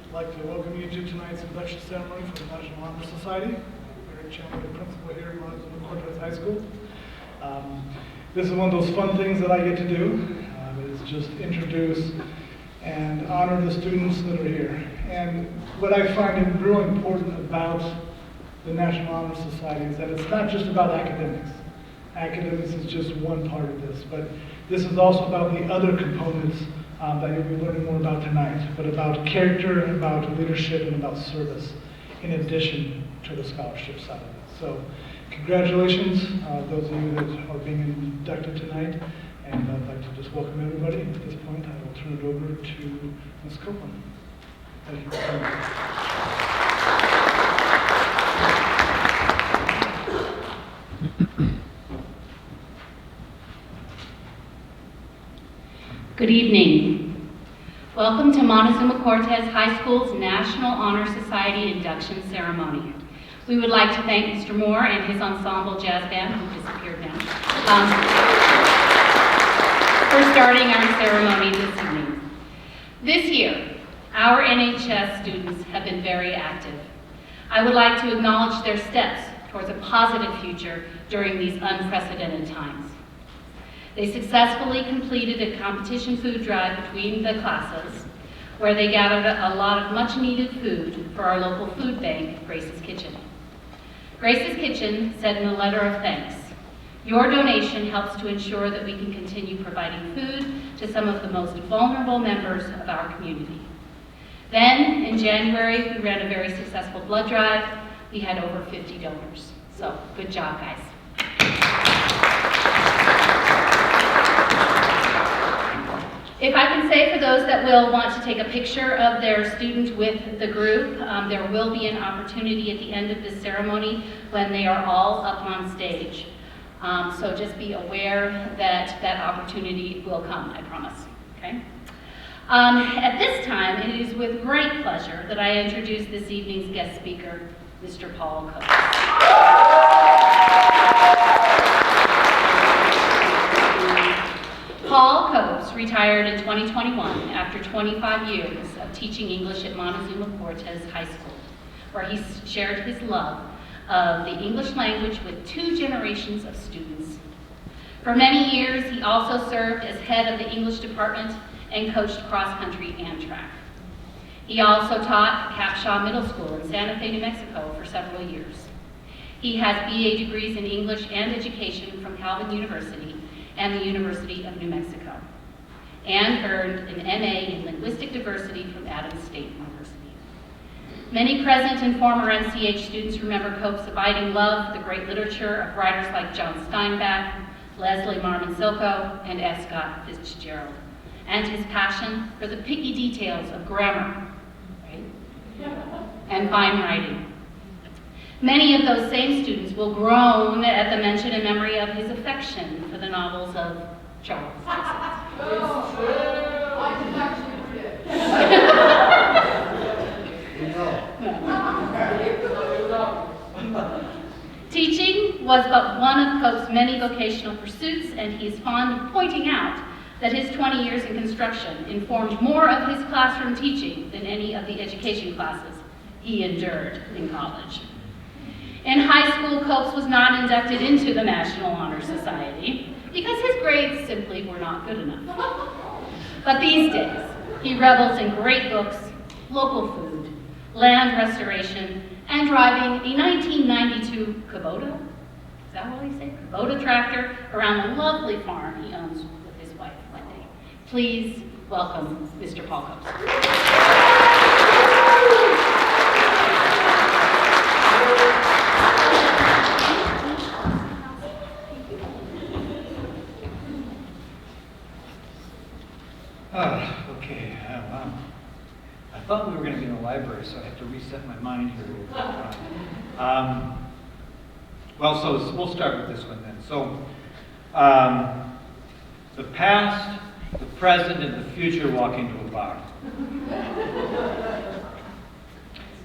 I'd like to welcome you to tonight's induction ceremony for the National Honor Society. Eric Chandler, the principal here at Montezuma-Cortez High School. This is one of those fun things that I get to do, is just introduce and honor the students that are here. And what I find really important about the National Honor Society is that it's not just about academics. Academics is just one part of this, but this is also about the other components that you'll be learning more about tonight, but about character, about leadership, and about service, in addition to the scholarship side of it. So, congratulations, those of you that are being inducted tonight, and I'd like to just welcome everybody. At this point, I will turn it over to Ms. Copeland. Thank you for coming. Good evening. Welcome to Montezuma-Cortez High School's National Honor Society induction ceremony. We would like to thank Mr. Moore and his ensemble jazz band, who disappeared now, for starting our ceremony this evening. This year, our NHS students have been very active. I would like to acknowledge their steps towards a positive future during these unprecedented times. They successfully completed a competition food drive between the classes, where they gathered a lot of much needed food for our local food bank, Grace's Kitchen. Grace's Kitchen said in a letter of thanks, "Your donation helps to ensure that we can continue providing food to some of the most vulnerable members of our community." Then, in January, we ran a very successful blood drive. We had over 50 donors. So, good job, guys. If I can say, for those that will want to take a picture of their student with the group, there will be an opportunity at the end of this ceremony when they are all up on stage. So just be aware that that opportunity will come, I promise, okay? At this time, it is with great pleasure that I introduce this evening's guest speaker, Mr. Paul Coates. Paul Coates retired in 2021 after 25 years of teaching English at Montezuma-Cortez High School, where he shared his love of the English language with 2 generations of students. For many years, he also served as head of the English department and coached cross-country and track. He also taught at Capshaw Middle School in Santa Fe, New Mexico for several years. He has BA degrees in English and education from Calvin University and the University of New Mexico, and earned an MA in linguistic diversity from Adams State University. Many present and former M-CHS students remember Coates' abiding love for the great literature of writers like John Steinbeck, Leslie Marmon Silko, and F. Scott Fitzgerald, and his passion for the picky details of grammar, right? And fine writing. Many of those same students will groan at the mention and memory of his affection for the novels of Charles Dickens. Teaching was but one of Coates' many vocational pursuits, and he is fond of pointing out that his 20 years in construction informed more of his classroom teaching than any of the education classes he endured in college. In high school, Coates was not inducted into the National Honor Society because his grades simply were not good enough. But these days, he revels in great books, local food, land restoration, and driving a 1992 Kubota, is that what we say? Kubota tractor around the lovely farm he owns with his wife one day. Please welcome Mr. Paul Coates. Okay, wow. I thought we were going to be in the library, so I have to reset my mind here. Well, so we'll start with this one then. So, the past, the present, and the future walk into a bar.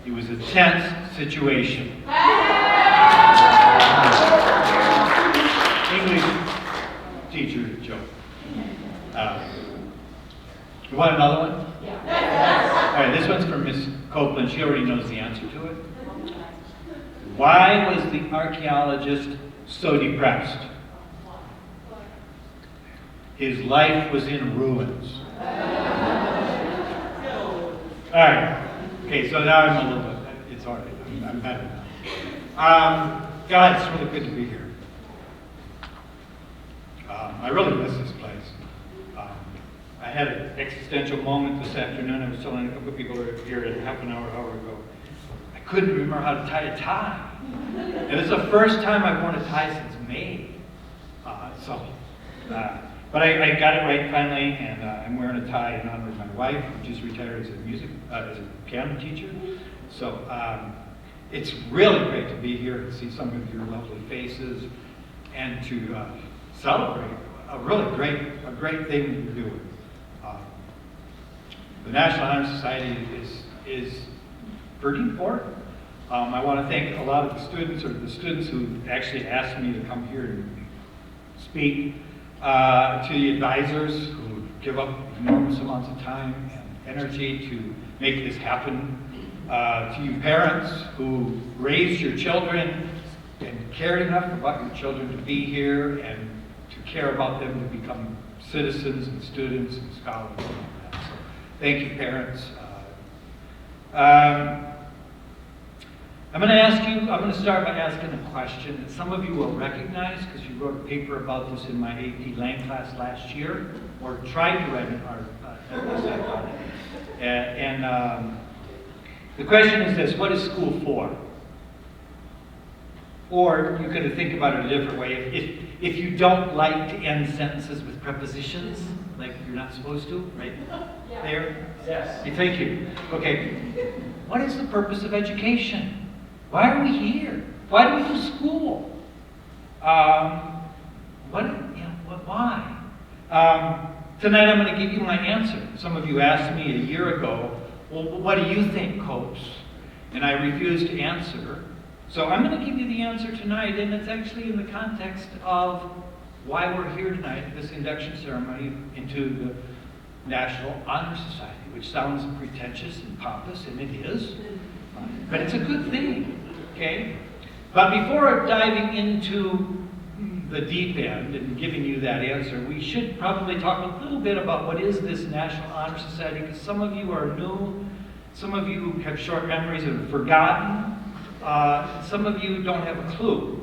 It was a tense situation. English teacher joke. You want another one? Yeah. right, this one's from Miss Copeland. She already knows the answer to it. Why was the archaeologist so depressed? His life was in ruins. All right. Okay, so now I'm a little bit, it's all right. I'm better now. God, it's really good to be here. I really miss this place. I had an existential moment this afternoon. I was telling a couple of people that were here half an hour ago. I couldn't remember how to tie a tie. And it's the first time I've worn a tie since May. But I got it right finally, and I'm wearing a tie in honor of my wife, who just retired as a as a piano teacher. So it's really great to be here and see some of your lovely faces, and to celebrate a really great thing that you're doing. The National Honor Society is pretty important. I want to thank a lot of the students who actually asked me to come here and speak, to the advisors who give up enormous amounts of time and energy to make this happen, to you parents who raised your children and cared enough about your children to be here and to care about them to become citizens and students and scholars and all that. So thank you, parents. I'm going to start by asking a question that some of you will recognize because you wrote a paper about this in my AP Lang class last year, or tried to write an essay about it. And the question is this: what is school for? Or you could think about it a different way. If you don't like to end sentences with prepositions, like you're not supposed to, right? Yeah. There? Yes. Thank you. Okay. What is the purpose of education? Why are we here? Why do we do school? Why? Tonight I'm going to give you my answer. Some of you asked me a year ago, well, what do you think, Copes? And I refused to answer. So I'm going to give you the answer tonight, and it's actually in the context of why we're here tonight, this induction ceremony into the National Honor Society, which sounds pretentious and pompous, and it is, but it's a good thing. Okay? But before diving into the deep end and giving you that answer, we should probably talk a little bit about what is this National Honor Society, because some of you are new, some of you have short memories and have forgotten, some of you don't have a clue.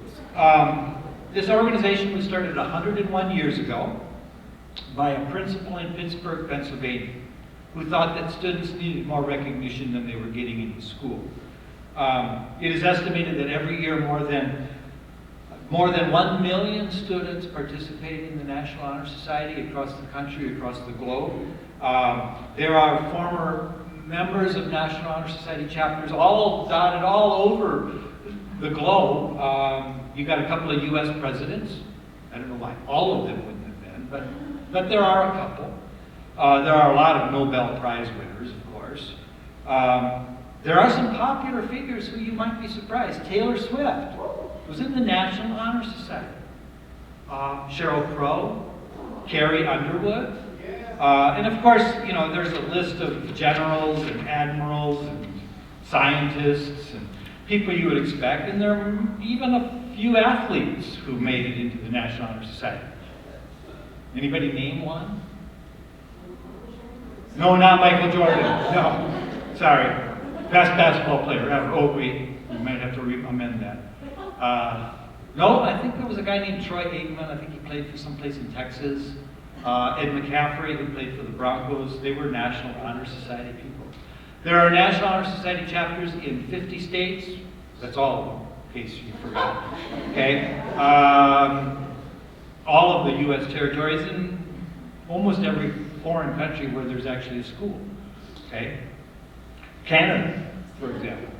This organization was started 101 years ago by a principal in Pittsburgh, Pennsylvania, who thought that students needed more recognition than they were getting in school. It is estimated that every year more than 1 million students participate in the National Honor Society across the country, across the globe. There are former members of National Honor Society chapters all dotted all over the globe. You got a couple of U.S. presidents. I don't know why all of them wouldn't have been, but there are a couple. There are a lot of Nobel Prize winners, of course. There are some popular figures who you might be surprised. Taylor Swift was in the National Honor Society. Sheryl Crow, Carrie Underwood. And of course, you know, there's a list of generals and admirals and scientists and people you would expect. And there are even a few athletes who made it into the National Honor Society. Anybody name one? No, not Michael Jordan. No, sorry. Best basketball player ever. Oh, we might have to amend that. No, I think there was a guy named Troy Aikman. I think he played for someplace in Texas. Ed McCaffrey, who played for the Broncos. They were National Honor Society people. There are National Honor Society chapters in 50 states. That's all of them, in case you forgot. Okay? All of the U.S. territories and almost every foreign country where there's actually a school. Okay? Canada, for example.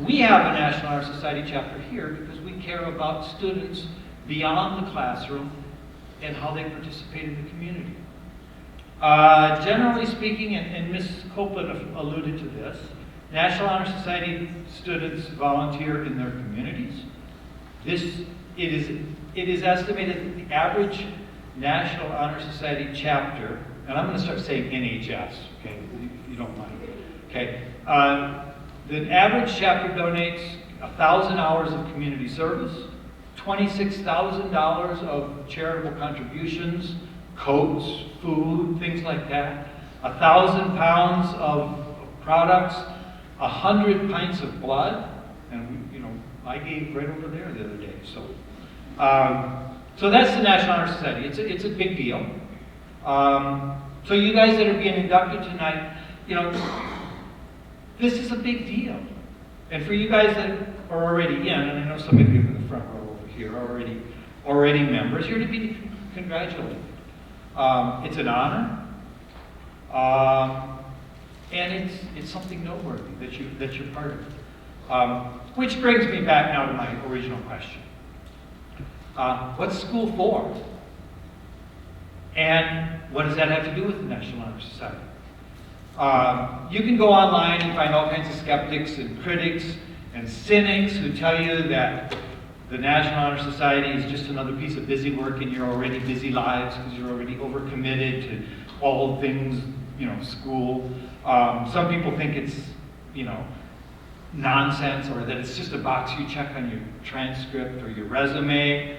We have a National Honor Society chapter here because we care about students beyond the classroom and how they participate in the community. Generally speaking, and Ms. Copeland alluded to this, National Honor Society students volunteer in their communities. It is estimated that the average National Honor Society chapter, and I'm going to start saying NHS, okay, if you don't mind. Okay, the average chapter donates 1,000 hours of community service, $26,000 of charitable contributions, coats, food, things like that, 1,000 pounds of products, 100 pints of blood, and I gave right over there the other day. So, so that's the National Honor Society. It's a big deal. So you guys that are being inducted tonight, this is a big deal. And for you guys that are already in, and I know some of you in the front row over here are already members, you're to be congratulated. It's an honor, and it's something noteworthy that you're part of. Which brings me back now to my original question. What's school for? And what does that have to do with the National Honor Society? You can go online and find all kinds of skeptics and critics and cynics who tell you that the National Honor Society is just another piece of busy work in your already busy lives because you're already overcommitted to all things, school. Some people think it's, nonsense, or that it's just a box you check on your transcript or your resume.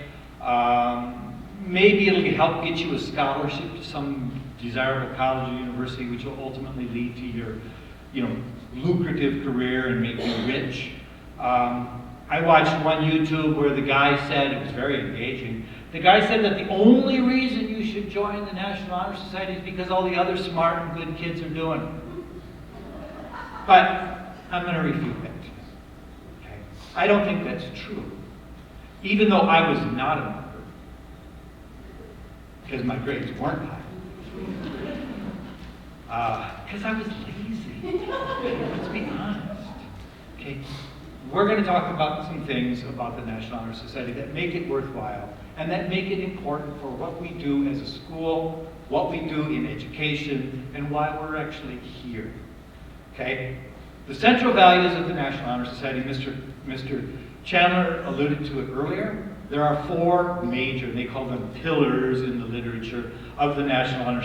Maybe it'll help get you a scholarship to some desirable college or university, which will ultimately lead to your, lucrative career and make you rich. I watched one YouTube where the guy said, it was very engaging, the guy said that the only reason you should join the National Honor Society is because all the other smart and good kids are doing it. But I'm going to refute that. Okay? I don't think that's true. Even though I was not a member, because my grades weren't high. Because I was lazy. Let's be honest. Okay? We're going to talk about some things about the National Honor Society that make it worthwhile and that make it important for what we do as a school, what we do in education, and why we're actually here. Okay? The central values of the National Honor Society, Mr. Chandler alluded to it earlier. There are four major, they call them pillars in the literature of the National Honor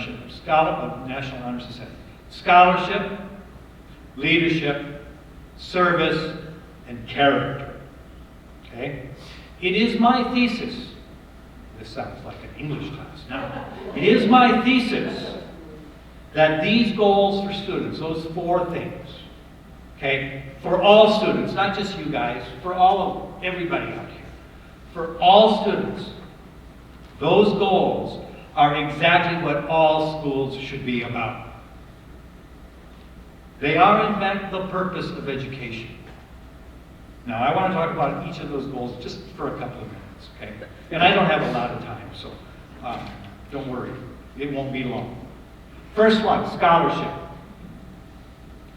Society. Scholarship, leadership, service, and character. Okay? It is my thesis. This sounds like an English class now. It is my thesis that these goals for students, those four things, okay, for all students, not just you guys, for everybody out here, for all students, those goals are exactly what all schools should be about. They are, in fact, the purpose of education. Now, I want to talk about each of those goals just for a couple of minutes, okay? And I don't have a lot of time, so don't worry. It won't be long. First one, scholarship.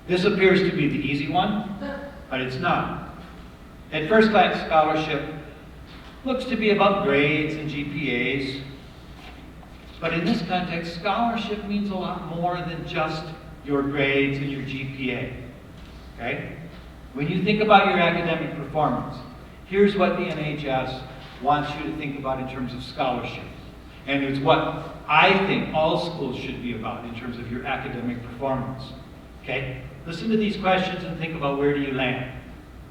This appears to be the easy one, but it's not. At first glance, scholarship looks to be about grades and GPAs. But in this context, scholarship means a lot more than just your grades and your GPA. Okay? When you think about your academic performance, here's what the NHS wants you to think about in terms of scholarship. And it's what I think all schools should be about in terms of your academic performance. Okay? Listen to these questions and think about where do you land.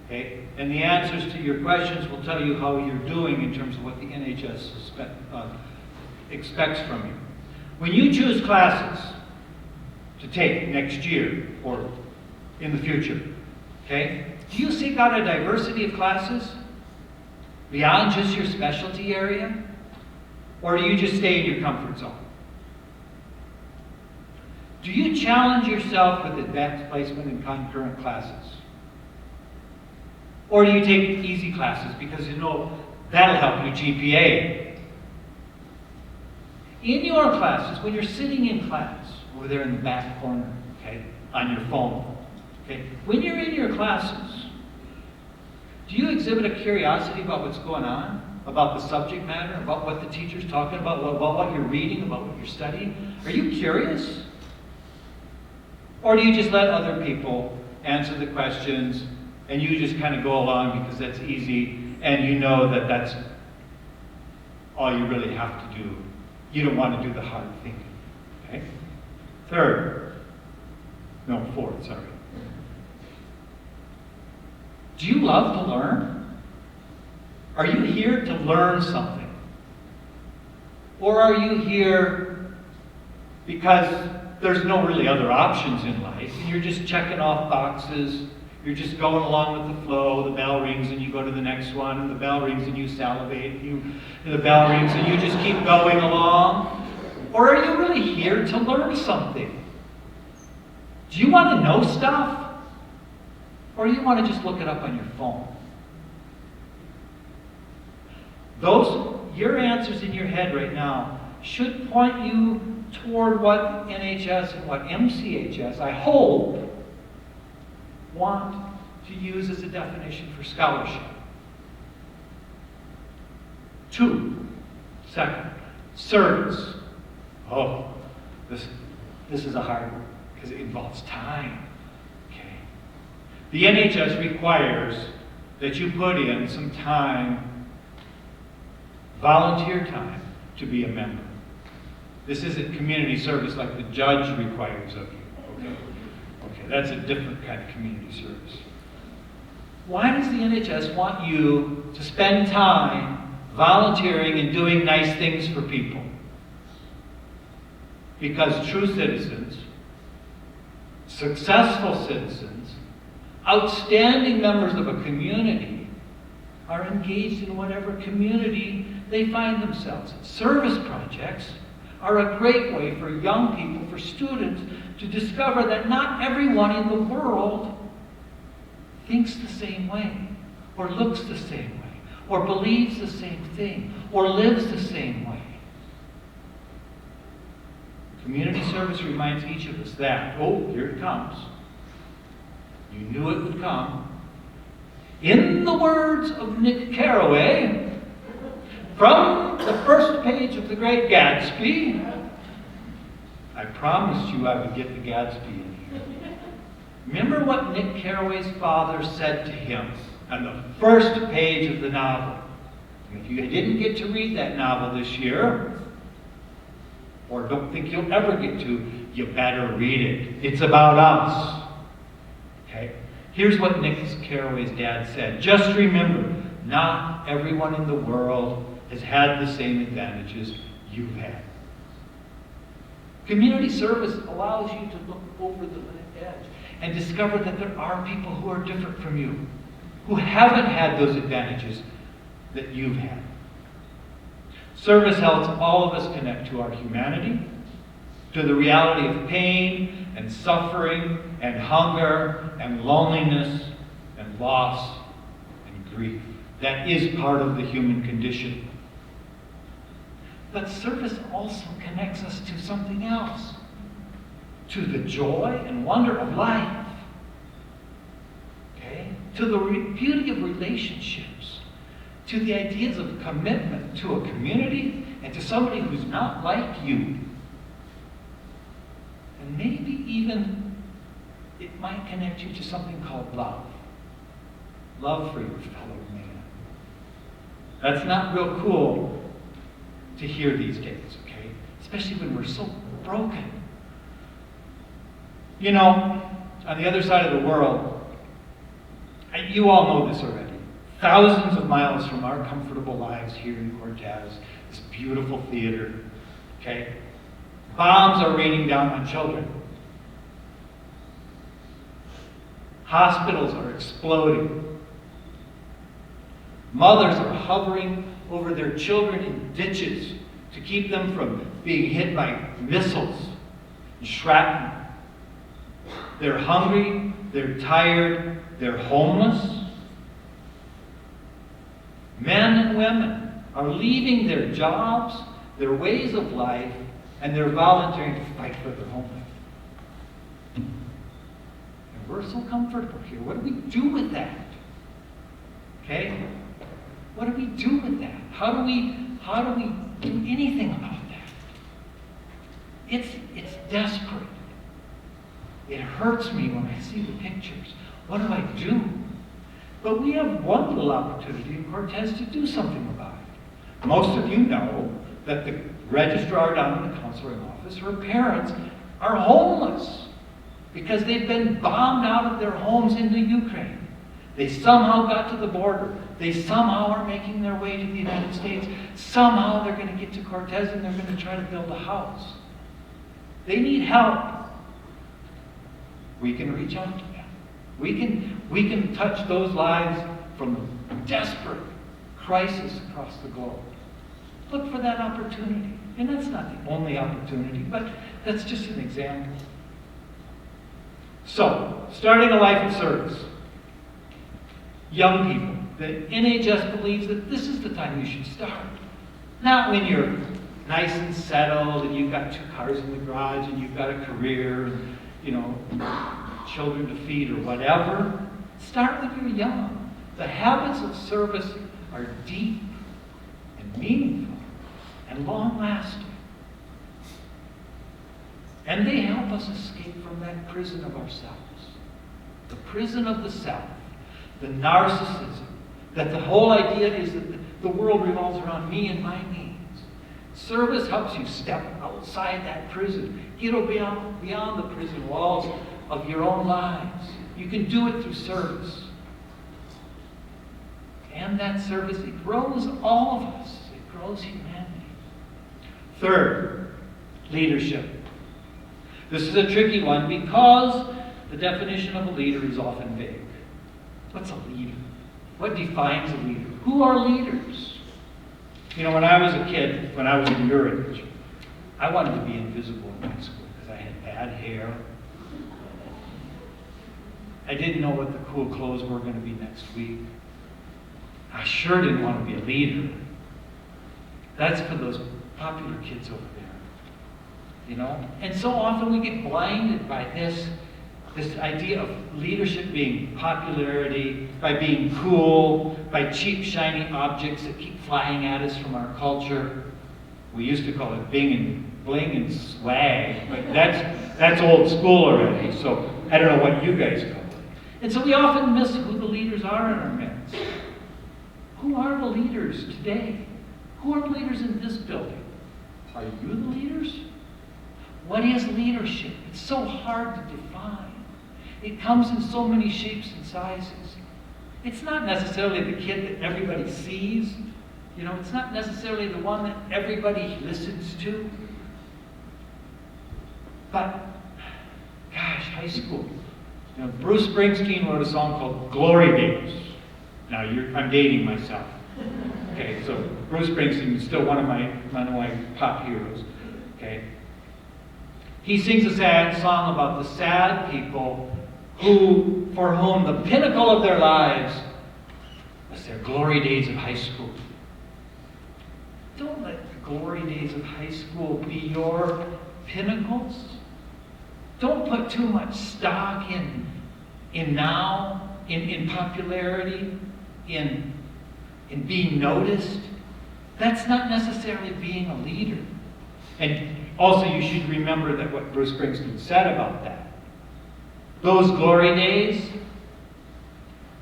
Okay? And the answers to your questions will tell you how you're doing in terms of what the NHS expects from you. When you choose classes to take next year or in the future, okay, do you seek out a diversity of classes beyond just your specialty area? Or do you just stay in your comfort zone? Do you challenge yourself with advanced placement and concurrent classes? Or do you take easy classes because you know that'll help your GPA? In your classes, when you're sitting in class, over there in the back corner, okay, on your phone, okay, when you're in your classes, do you exhibit a curiosity about what's going on? About the subject matter? About what the teacher's talking about? About what you're reading? About what you're studying? Are you curious? Or do you just let other people answer the questions and you just kind of go along because that's easy and you know that that's all you really have to do You don't want to do the hard thinking. Okay? Fourth, sorry. Do you love to learn? Are you here to learn something? Or are you here because there's no really other options in life, and you're just checking off boxes, you're just going along with the flow, the bell rings and you go to the next one, and the bell rings and you salivate, and the bell rings and you just keep going along? Or are you really here to learn something? Do you want to know stuff? Or do you want to just look it up on your phone? Your answers in your head right now should point you toward what NHS and what M-CHS, I hope, want to use as a definition for scholarship. Second, service. Oh, this is a hard one because it involves time. Okay. The NHS requires that you put in some time, volunteer time, to be a member. This isn't community service like the judge requires of you. Okay, that's a different kind of community service. Why does the NHS want you to spend time volunteering and doing nice things for people? Because true citizens, successful citizens, outstanding members of a community are engaged in whatever community they find themselves in. Service projects are a great way for young people, for students, to discover that not everyone in the world thinks the same way, or looks the same way, or believes the same thing, or lives the same way. Community service reminds each of us that, here it comes. You knew it would come. In the words of Nick Carraway, from the first page of The Great Gatsby, I promised you I would get the Gatsby in here. Remember what Nick Carraway's father said to him on the first page of the novel. And if you didn't get to read that novel this year, or don't think you'll ever get to, you better read it. It's about us. Okay? Here's what Nick Carraway's dad said. Just remember, not everyone in the world has had the same advantages you've had. Community service allows you to look over the edge and discover that there are people who are different from you, who haven't had those advantages that you've had. Service helps all of us connect to our humanity, to the reality of pain and suffering and hunger and loneliness and loss and grief. That is part of the human condition. But service also connects us to something else, to the joy and wonder of life, okay? To the beauty of relationships, to the ideas of commitment to a community and to somebody who's not like you. And maybe even it might connect you to something called love. Love for your fellow man. That's not real cool to hear these days, okay? Especially when we're so broken. You know, on the other side of the world, you all know this already. Thousands of miles from our comfortable lives here in Cortez, this beautiful theater, okay? Bombs are raining down on children. Hospitals are exploding. Mothers are hovering over their children in ditches to keep them from being hit by missiles and shrapnel. They're hungry, they're tired, they're homeless. Men and women are leaving their jobs, their ways of life, and they're volunteering to fight for their homeland. And we're so comfortable here. What do we do with that? Okay? What do we do with that? How do we do anything about that? It's desperate. It hurts me when I see the pictures. What do I do? But we have one little opportunity in Cortez to do something about it. Most of you know that the registrar down in the counseling office, her parents are homeless because they've been bombed out of their homes into Ukraine. They somehow got to the border. They somehow are making their way to the United States. Somehow they're going to get to Cortez and they're going to try to build a house. They need help. We can reach out to them. We can touch those lives from desperate crisis across the globe. Look for that opportunity. And that's not the only opportunity, but that's just an example. So, starting a life of service. Young people, the NHS believes that this is the time you should start. Not when you're nice and settled and you've got 2 cars in the garage and you've got a career and, children to feed or whatever. Start when you're young. The habits of service are deep and meaningful and long-lasting. And they help us escape from that prison of ourselves. The prison of the self. The narcissism. That the whole idea is that the world revolves around me and my needs. Service helps you step outside that prison. Get beyond the prison walls of your own lives. You can do it through service. And that service, it grows all of us. It grows humanity. Third, leadership. This is a tricky one because the definition of a leader is often vague. What's a leader? What defines a leader? Who are leaders? When I was a kid, when I was in your age, I wanted to be invisible in high school because I had bad hair. I didn't know what the cool clothes were going to be next week. I sure didn't want to be a leader. That's for those popular kids over there. And so often we get blinded by this idea of leadership being popularity, by being cool, by cheap, shiny objects that keep flying at us from our culture. We used to call it bling and swag, but that's old school already, so I don't know what you guys call it. And so we often miss who the leaders are in our midst. Who are the leaders today? Who are the leaders in this building? Are you the leaders? What is leadership? It's so hard to define. It comes in so many shapes and sizes. It's not necessarily the kid that everybody sees. It's not necessarily the one that everybody listens to. But, gosh, high school. Bruce Springsteen wrote a song called Glory Days. Now, I'm dating myself. Okay, so Bruce Springsteen is still one of my pop heroes. Okay. He sings a sad song about the sad people for whom the pinnacle of their lives was their glory days of high school. Don't let the glory days of high school be your pinnacles. Don't put too much stock in popularity, in being noticed. That's not necessarily being a leader. And also you should remember that what Bruce Springsteen said about that. Those glory days,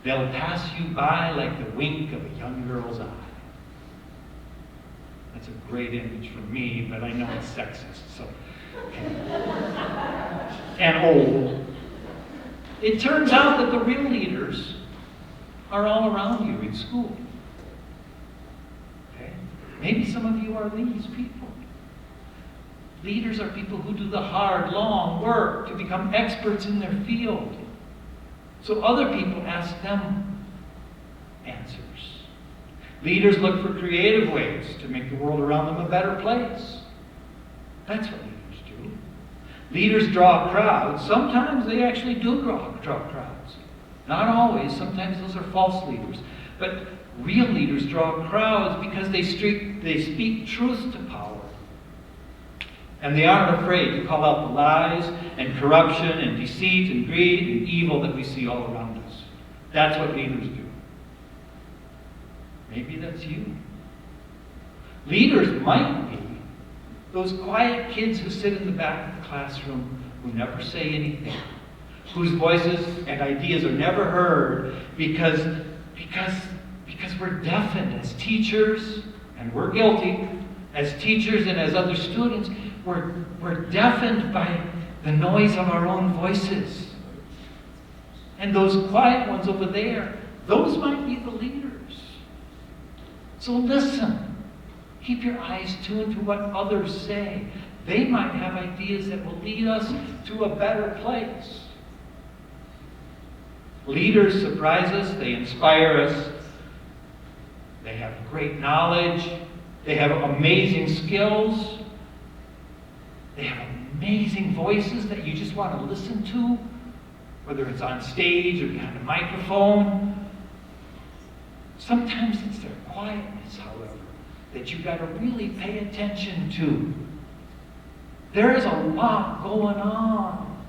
they'll pass you by like the wink of a young girl's eye. That's a great image for me, but I know it's sexist, so. And old. It turns out that the real leaders are all around you in school. Okay? Maybe some of you are these people. Leaders are people who do the hard, long work to become experts in their field. So other people ask them answers. Leaders look for creative ways to make the world around them a better place. That's what leaders do. Leaders draw crowds. Sometimes they actually do draw crowds. Not always. Sometimes those are false leaders. But real leaders draw crowds because they speak truth to power. And they aren't afraid to call out the lies and corruption and deceit and greed and evil that we see all around us. That's what leaders do. Maybe that's you. Leaders might be those quiet kids who sit in the back of the classroom who never say anything, whose voices and ideas are never heard because we're deafened as teachers, and we're guilty, As teachers and as other students, we're deafened by the noise of our own voices. And those quiet ones over there, those might be the leaders. So listen. Keep your eyes tuned to what others say. They might have ideas that will lead us to a better place. Leaders surprise us. They inspire us. They have great knowledge. They have amazing skills. They have amazing voices that you just want to listen to, whether it's on stage or behind a microphone. Sometimes it's their quietness, however, that you've got to really pay attention to. There is a lot going on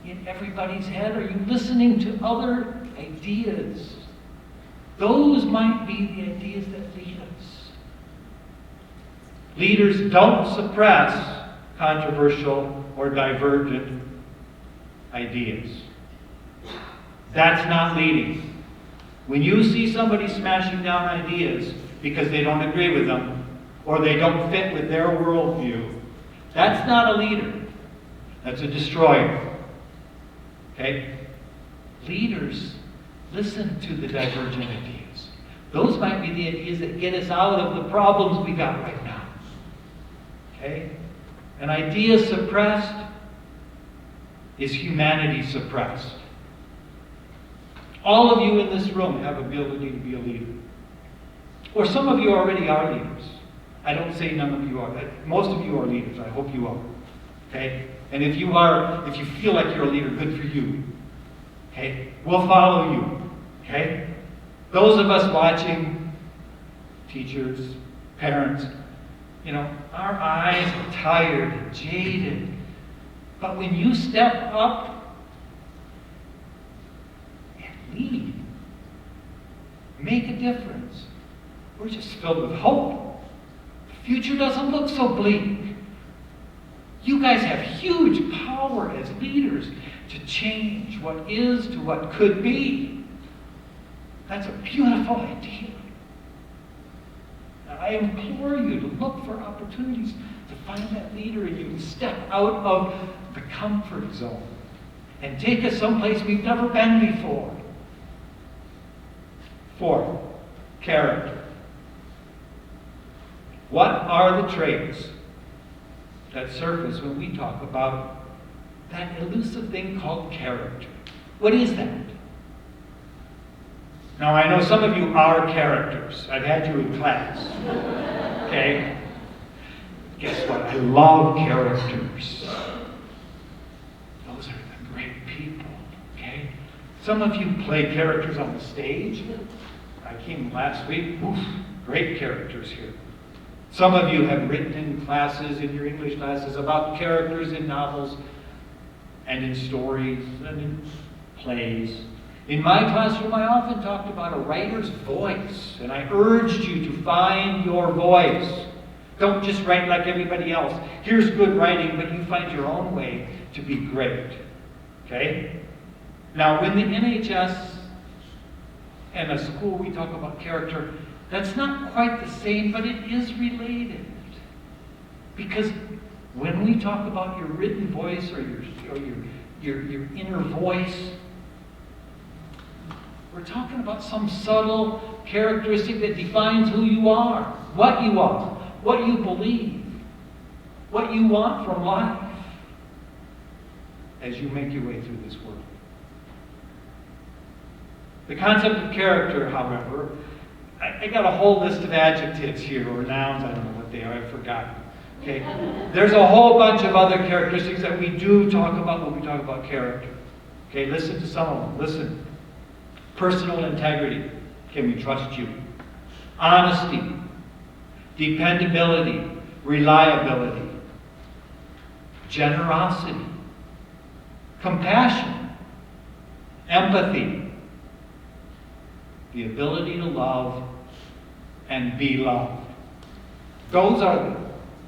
in everybody's head. Are you listening to other ideas? Those might be the ideas that lead us. Leaders don't suppress controversial or divergent ideas. That's not leading. When you see somebody smashing down ideas because they don't agree with them or they don't fit with their worldview, that's not a leader. That's a destroyer. Okay? Leaders listen to the divergent ideas. Those might be the ideas that get us out of the problems we got right now. Okay? An idea suppressed is humanity suppressed. All of you in this room have ability to be a leader. Or some of you already are leaders. I don't say none of you are. Most of you are leaders. I hope you are. Okay? And if you are, if you feel like you're a leader, good for you. Okay? We'll follow you. Okay? Those of us watching, teachers, parents, our eyes are tired and jaded. But when you step up and lead, make a difference, we're just filled with hope. The future doesn't look so bleak. You guys have huge power as leaders to change what is to what could be. That's a beautiful idea. I implore you to look for opportunities to find that leader in you and step out of the comfort zone and take us someplace we've never been before. 4, character. What are the traits that surface when we talk about that elusive thing called character? What is that? Now, I know some of you are characters. I've had you in class. Okay? Guess what? I love characters. Those are the great people. Okay? Some of you play characters on the stage. I came last week. Oof, great characters here. Some of you have written in classes, in your English classes, about characters in novels and in stories and in plays. In my classroom, I often talked about a writer's voice, and I urged you to find your voice. Don't just write like everybody else. Here's good writing, but you find your own way to be great. Okay? Now, when the NHS and a school, we talk about character, that's not quite the same, but it is related. Because when we talk about your written voice or your inner voice, we're talking about some subtle characteristic that defines who you are, what you believe, what you want from life as you make your way through this world. The concept of character, however, I got a whole list of adjectives here, or nouns, I don't know what they are, I've forgotten. Okay? There's a whole bunch of other characteristics that we do talk about when we talk about character. Okay, listen to some of them. Listen. Personal integrity. Can we trust you? Honesty. Dependability. Reliability. Generosity. Compassion. Empathy. The ability to love and be loved. Those are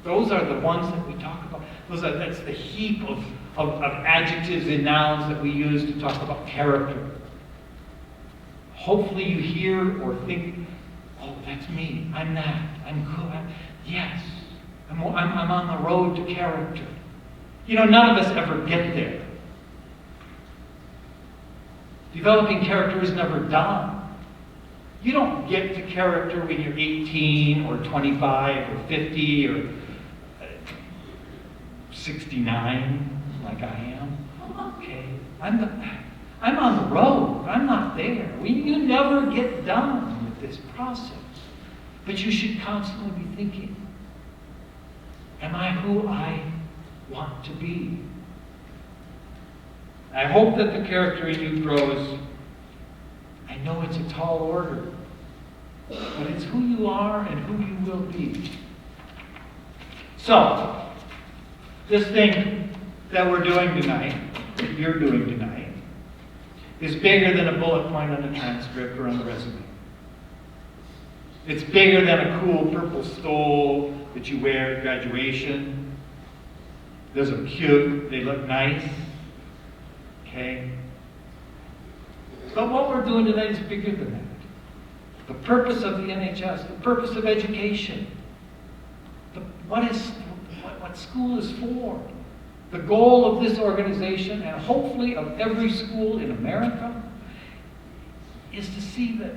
the ones that we talk about. That's the heap of adjectives and nouns that we use to talk about character. Hopefully you hear or think, oh, that's me. I'm that. I'm good. Yes. I'm on the road to character. You know, none of us ever get there. Developing character is never done. You don't get to character when you're 18 or 25 or 50 or 69 like I am. Okay, I'm on the road. I'm not there. You never get done with this process. But you should constantly be thinking, am I who I want to be? I hope that the character in you grows. I know it's a tall order, but it's who you are and who you will be. So, this thing that we're doing tonight, that you're doing tonight, is bigger than a bullet point on a transcript or on the resume. It's bigger than a cool purple stole that you wear at graduation. Those are cute, they look nice. Okay? But what we're doing tonight is bigger than that. The purpose of the NHS, the purpose of education, what school is for. The goal of this organization, and hopefully of every school in America, is to see that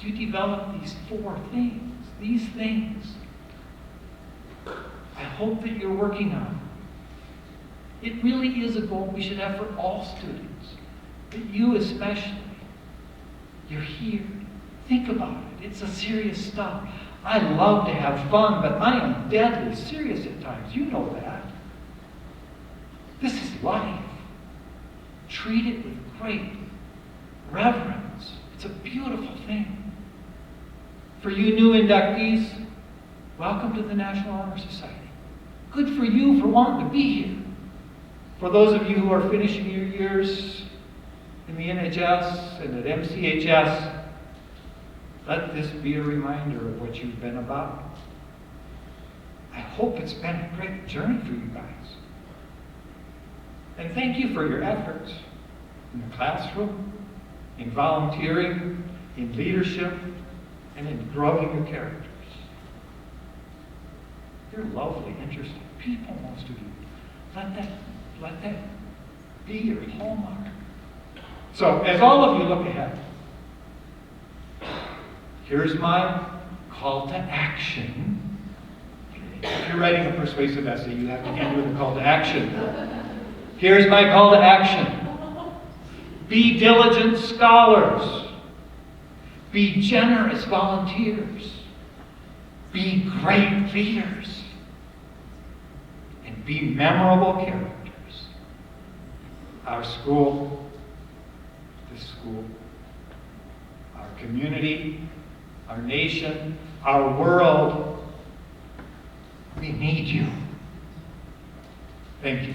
you develop these four things, these things. I hope that you're working on it. It really is a goal we should have for all students, but you especially. You're here. Think about it. It's a serious stuff. I love to have fun, but I am deadly serious at times. You know that. This is life. Treat it with great reverence. It's a beautiful thing. For you new inductees, welcome to the National Honor Society. Good for you for wanting to be here. For those of you who are finishing your years in the NHS and at M-CHS, let this be a reminder of what you've been about. I hope it's been a great journey for you guys. And thank you for your efforts in the classroom, in volunteering, in leadership, and in growing your characters. You're lovely, interesting people, most of you. Let that be your hallmark. So, as all of you look ahead, here's my call to action. If you're writing a persuasive essay, you have to end with a call to action. Here's my call to action. Be diligent scholars. Be generous volunteers. Be great leaders. And be memorable characters. Our school, this school, our community, our nation, our world, we need you. Thank you.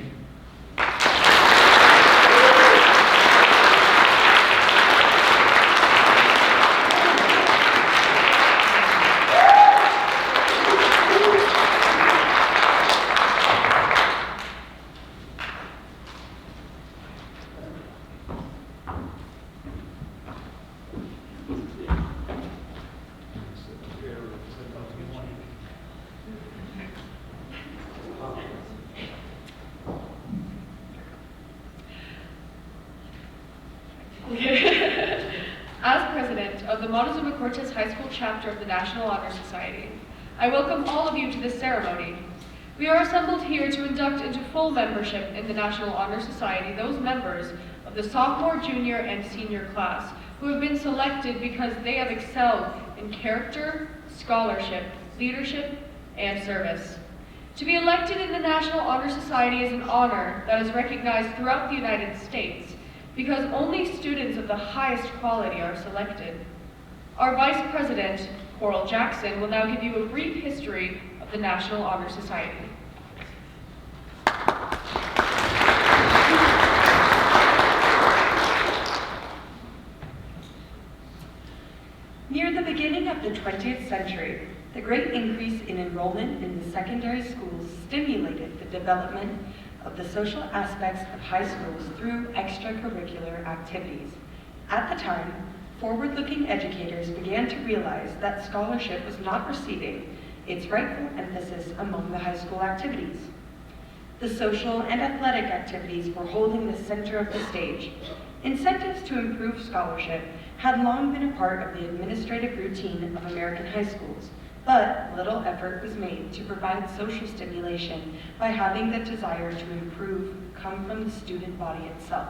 As president of the Montezuma-Cortez High School chapter of the National Honor Society, I welcome all of you to this ceremony. We are assembled here to induct into full membership in the National Honor Society those members of the sophomore, junior, and senior class who have been selected because they have excelled in character, scholarship, leadership, and service. To be elected in the National Honor Society is an honor that is recognized throughout the United States, because only students of the highest quality are selected. Our Vice President, Coral Jackson, will now give you a brief history of the National Honor Society. Near the beginning of the 20th century, the great increase in enrollment in the secondary schools stimulated the development of the social aspects of high schools through extracurricular activities. At the time, forward-looking educators began to realize that scholarship was not receiving its rightful emphasis among the high school activities. The social and athletic activities were holding the center of the stage. Incentives to improve scholarship had long been a part of the administrative routine of American high schools, but little effort was made to provide social stimulation by having the desire to improve come from the student body itself.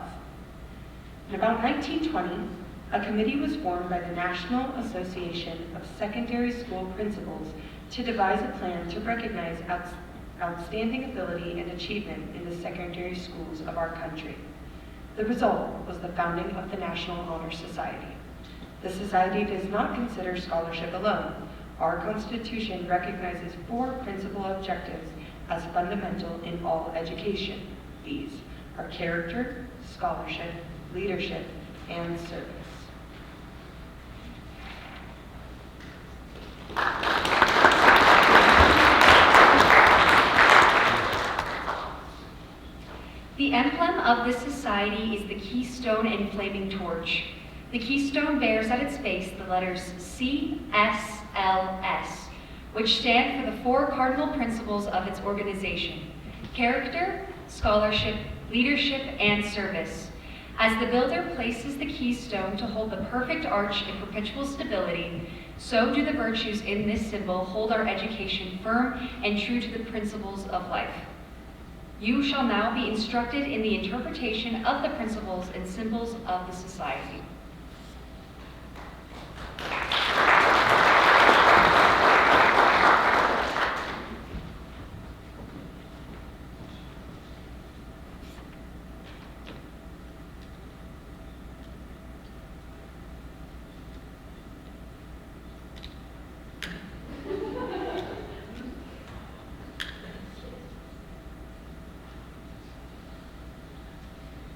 In about 1920, a committee was formed by the National Association of Secondary School Principals to devise a plan to recognize outstanding ability and achievement in the secondary schools of our country. The result was the founding of the National Honor Society. The society does not consider scholarship alone. Our Constitution recognizes 4 principal objectives as fundamental in all education. These are character, scholarship, leadership, and service. The emblem of this society is the keystone and flaming torch. The keystone bears at its base the letters CSLS, which stand for the 4 cardinal principles of its organization: character, scholarship, leadership, and service. As the builder places the keystone to hold the perfect arch in perpetual stability, so do the virtues in this symbol hold our education firm and true to the principles of life. You shall now be instructed in the interpretation of the principles and symbols of the society.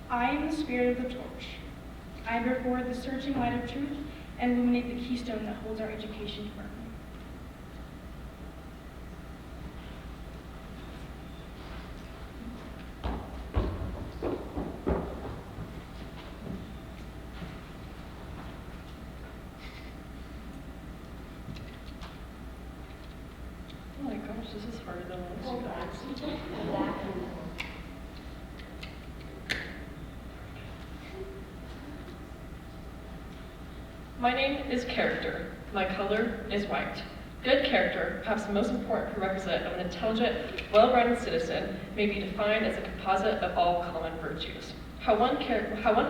I am the spirit of the torch. I bring forward the searching light of truth and illuminate the keystone that holds our education firm. Oh my gosh, this is harder than most. My name is character. My color is white. Good character, perhaps the most important prerequisite of an intelligent, well-rounded citizen, may be defined as a composite of all common virtues. How one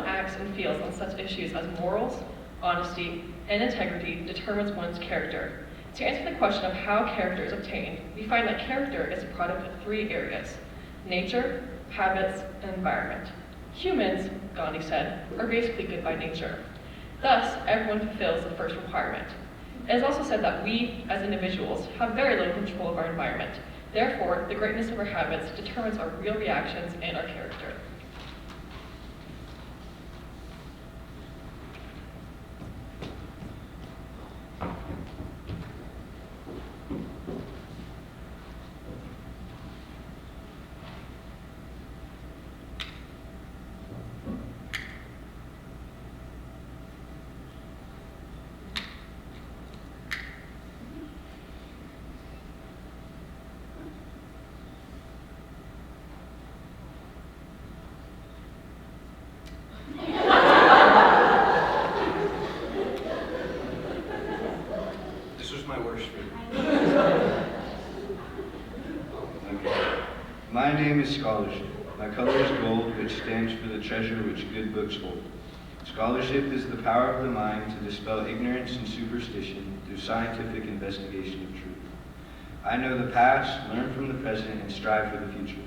acts and feels on such issues as morals, honesty, and integrity determines one's character. To answer the question of how character is obtained, we find that character is a product of 3 areas: nature, habits, and environment. Humans, Gandhi said, are basically good by nature. Thus, everyone fulfills the first requirement. It is also said that we, as individuals, have very little control of our environment. Therefore, the greatness of our habits determines our real reactions and our character. My name is scholarship. My color is gold, which stands for the treasure which good books hold. Scholarship is the power of the mind to dispel ignorance and superstition through scientific investigation of truth. I know the past, learn from the present, and strive for the future.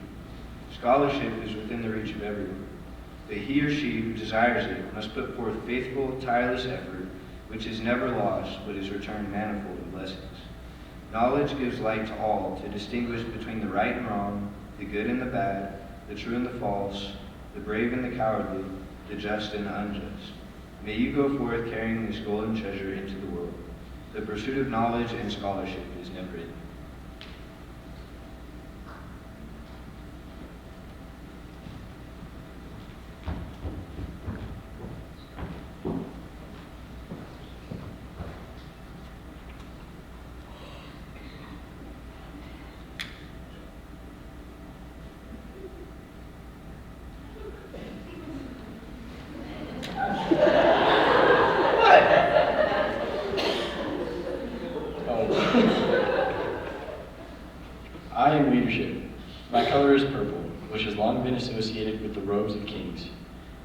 Scholarship is within the reach of everyone, but he or she who desires it must put forth faithful, tireless effort, which is never lost, but is returned manifold in blessings. Knowledge gives light to all to distinguish between the right and wrong, the good and the bad, the true and the false, the brave and the cowardly, the just and the unjust. May you go forth carrying this golden treasure into the world. The pursuit of knowledge and scholarship is never ending. sit with the robes of kings.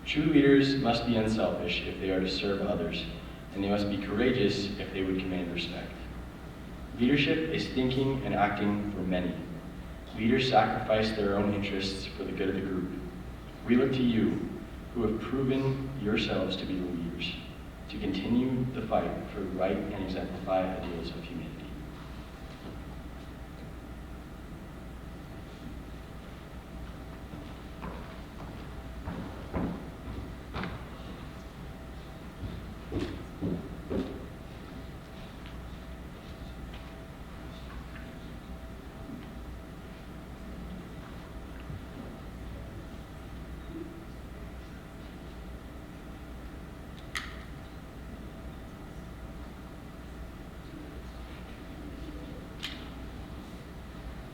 True leaders must be unselfish if they are to serve others, and they must be courageous if they would command respect. Leadership is thinking and acting for many. Leaders sacrifice their own interests for the good of the group. We look to you, who have proven yourselves to be the leaders, to continue the fight for the right and exemplify ideals of humanity.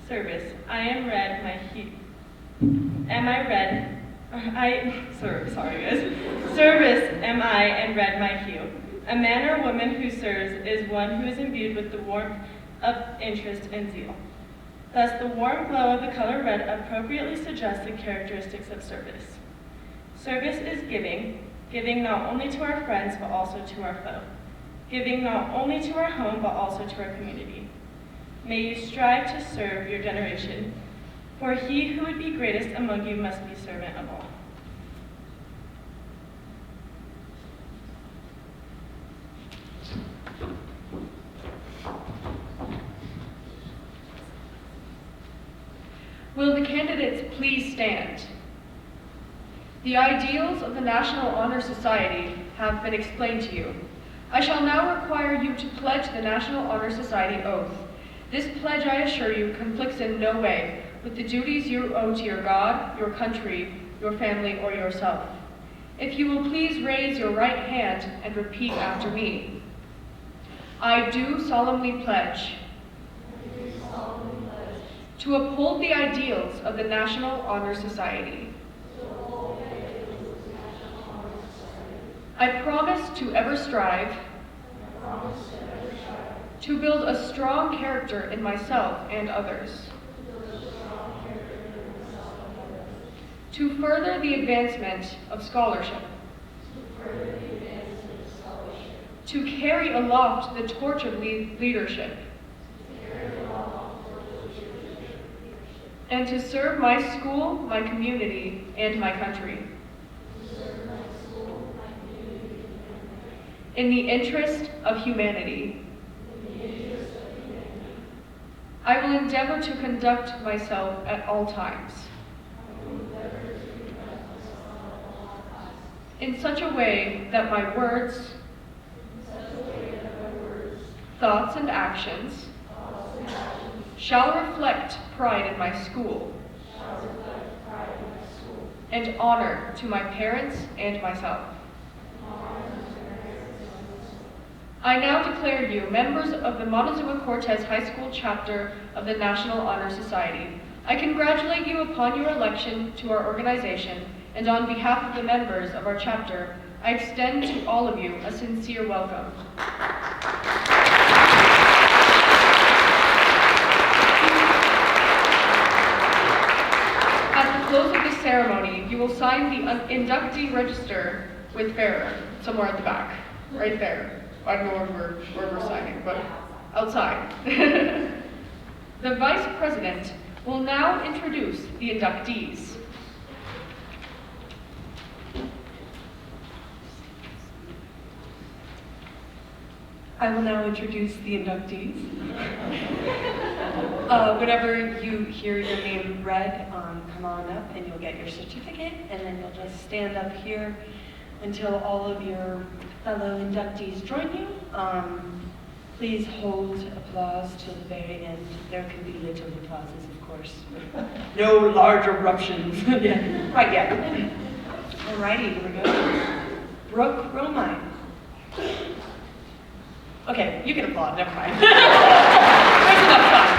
Service. I am red, my hue. Am I red? Sorry guys. Service am I and red my hue. A man or woman who serves is one who is imbued with the warmth of interest and zeal. Thus, the warm glow of the color red appropriately suggests the characteristics of service. Service is giving, giving not only to our friends but also to our foe. Giving not only to our home but also to our community. May you strive to serve your generation, for he who would be greatest among you must be servant of all. Will the candidates please stand? The ideals of the National Honor Society have been explained to you. I shall now require you to pledge the National Honor Society oath. This pledge, I assure you, conflicts in no way with the duties you owe to your God, your country, your family, or yourself. If you will please raise your right hand and repeat after me. I do solemnly pledge to uphold the ideals of the National Honor Society. I promise to ever strive to build a strong character in myself and others, to further the advancement of scholarship, to carry aloft the torch of leadership, and to serve my school, my community, and my country. In the interest of humanity. I will endeavor to conduct myself at all times in such a way that my words, thoughts, and actions shall reflect pride in my school and honor to my parents and myself. I now declare you members of the Montezuma-Cortez High School chapter of the National Honor Society. I congratulate you upon your election to our organization, and on behalf of the members of our chapter, I extend to all of you a sincere welcome. At the close of this ceremony, you will sign the inductee register with Farrah, somewhere at the back, right there. I don't know where we're signing, but outside. The Vice President will now introduce the inductees. I will now introduce the inductees. Whenever you hear your name read, come on up and you'll get your certificate, and then you'll just stand up here until all of your fellow inductees join you. Please hold applause till the very end. There can be little applauses, of course. No large eruptions. Yeah, right yet. Alrighty, here we go. Brooke Romine. Okay, you can applaud, never mind. There's enough time.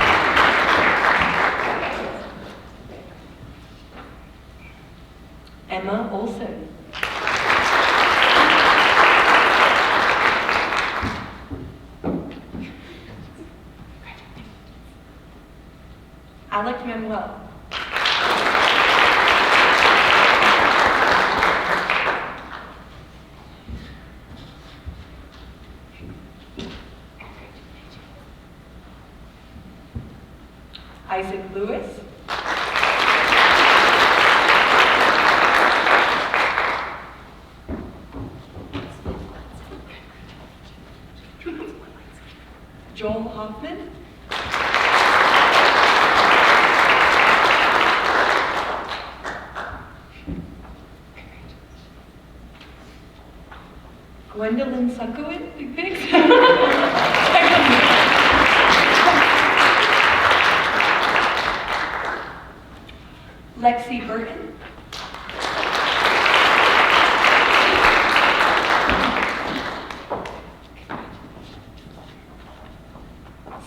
Emma Olson. Alec Manuel. Joel Hoffman. Gwendolyn Suckowin, big pigs. Lexi Burton.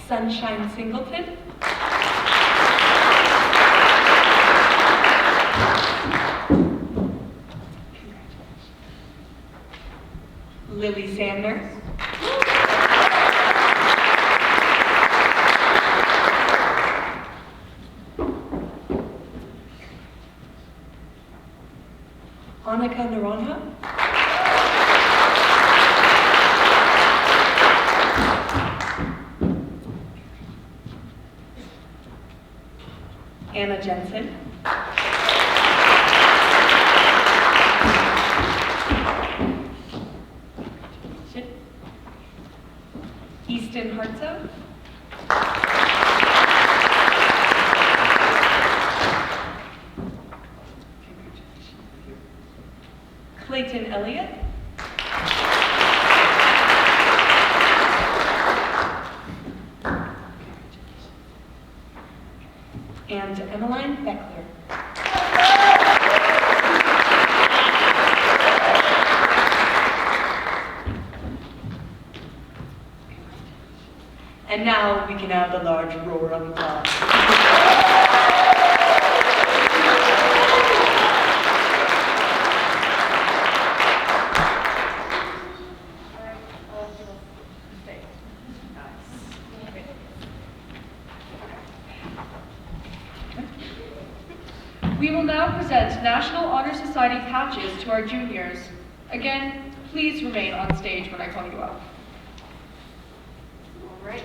Sunshine Singleton. Lily Sanders. Annika Naranjo. Anna Jensen. Easton Hartso. Clayton Elliott. And Emmeline Beckler. And now we can have the large roar of applause. We will now present National Honor Society patches to our juniors. Again, please remain on stage when I call you up. All right.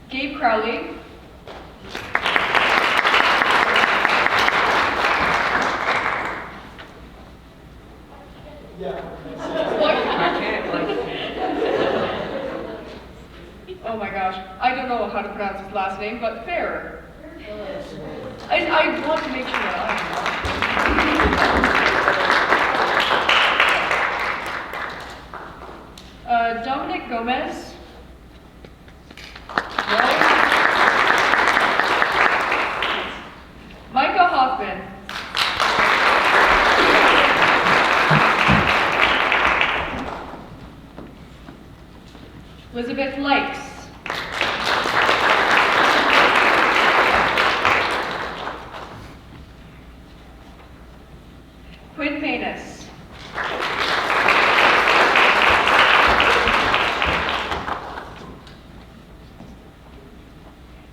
Gabe Crowley. Oh my gosh, I don't know how to pronounce his last name, but Farrer. I want to make sure that I'm Dominic Gomez. No. Micah Hoffman. Elizabeth Likes. Quinn Manus.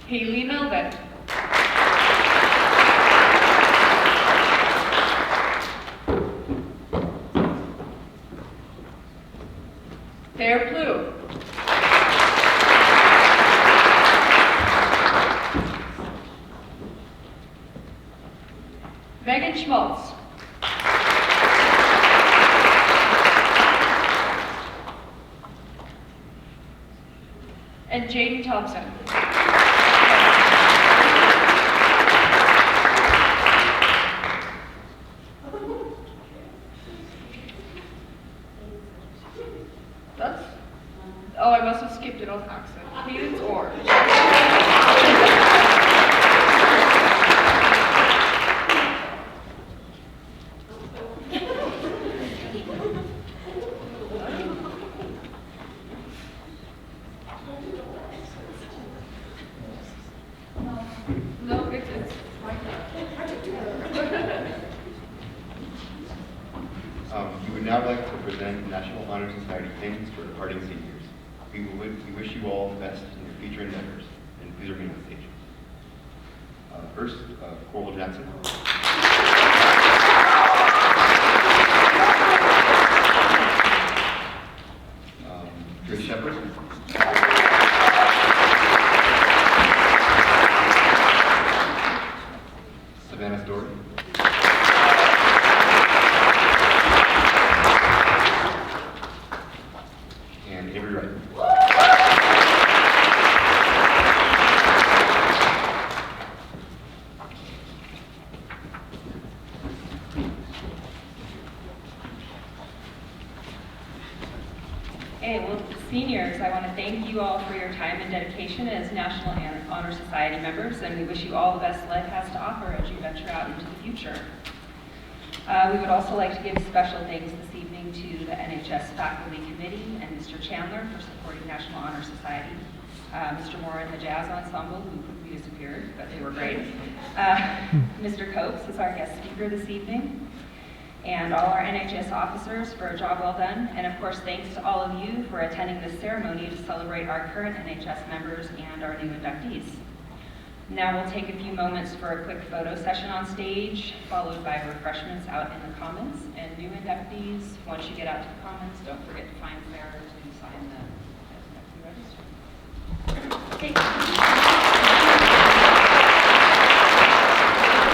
Haley Melvin. Thayer Blue. Megan Schmaltz. And Jaden Thompson. That's, oh, I must have skipped it on accident. Cadence Orange. No, it's We would now like to present National Honor Society thanks for departing seniors. We wish you all the best in your future endeavors, and please remain on stage. First, Coral Jackson. Grace Shepard. Savannah Story. And Avery Wright. Okay, well, seniors, I want to thank you all for your time and dedication as National Honor Society members, and we wish you all the best life has to offer as you venture out into the future. We would also like to give special thanks this evening to the NHS Faculty Committee and Mr. Chandler for supporting National Honor Society, Mr. Moore and the Jazz Ensemble, who quickly disappeared, but they were great. Mr. Copes is our guest speaker this evening, and all our NHS officers for a job well done, and of course thanks to all of you for attending this ceremony to celebrate our current NHS members and our new inductees. Now we'll take a few moments for a quick photo session on stage, followed by refreshments out in the commons, and new inductees, once you get out to the commons, don't forget to find Sarah to